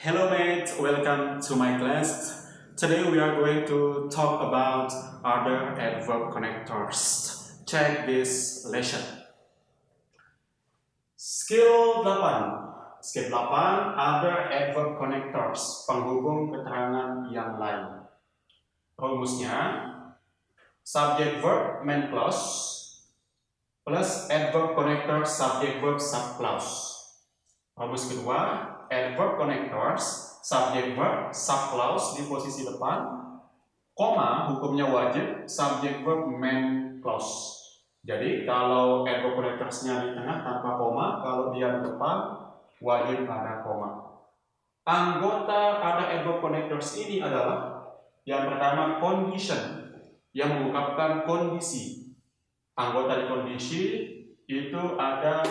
Hello mates, welcome to my class. Today we are going to talk about other adverb connectors. Check this lesson. Skill 8. Skill 8, other adverb connectors, penghubung keterangan yang lain. Rumusnya, subject verb main clause plus adverb connector subject verb subclause. Rumus kedua, adverb connectors, subject verb, subclause di posisi depan, koma, hukumnya wajib, subject verb main clause. Jadi kalau adverb connectorsnya di tengah tanpa koma, kalau dia di depan wajib ada koma. Anggota ada adverb connectors ini adalah yang pertama condition, yang mengungkapkan kondisi. Anggota di kondisi itu ada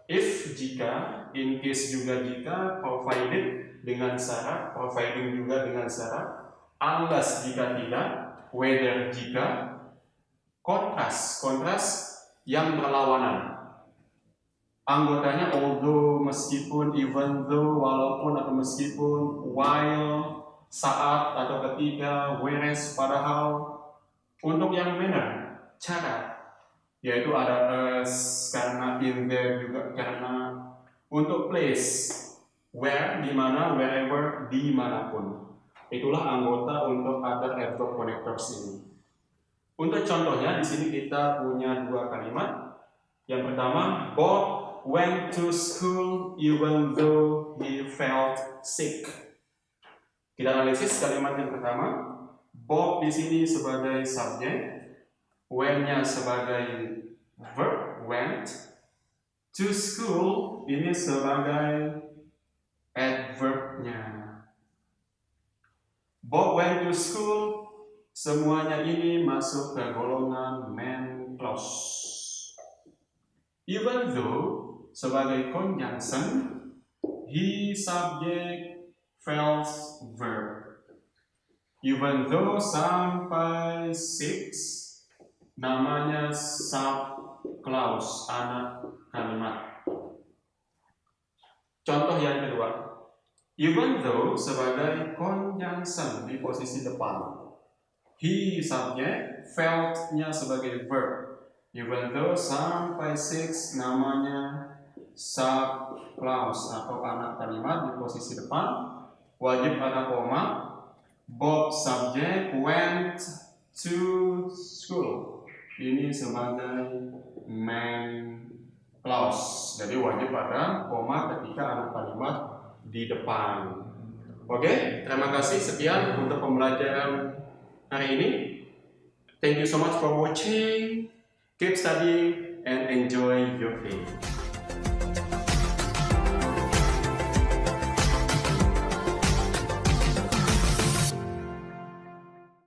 if, jika, in case juga jika, provided dengan syarat, providing juga dengan syarat, unless jika tidak, whether jika, kontras yang berlawanan. Anggotanya although, meskipun, even though, walaupun atau meskipun, while, saat atau ketika, whereas, padahal. Untuk yang manner, cara, yaitu ada as, karena, in there juga karena. Untuk place, where, di mana, wherever, dimanapun. Itulah anggota untuk other adverb connectors ini. Untuk contohnya di sini kita punya dua kalimat. Yang pertama, Bob went to school even though he felt sick. Kita analisis kalimat yang pertama. Bob di sini sebagai subjek, when-nya sebagai verb, went. To school ini sebagai adverb-nya. Bob went to school, semuanya ini masuk ke golongan main clause. Even though sebagai conjunction, he subject felt verb. Even though sampai 6 namanya subclause, anak kalimat. Contoh yang kedua, even though sebagai conjunction di posisi depan, he subject, felt-nya sebagai verb. Even though sampai 6 namanya subclause atau anak kalimat di posisi depan, wajib ada koma. Bob subject went to school. Ini sebagai main clause. Jadi wajib ada koma ketika anak kalimat di depan. Oke, terima kasih. Sekian untuk pembelajaran hari ini. Thank you so much for watching. Keep studying and enjoy your day.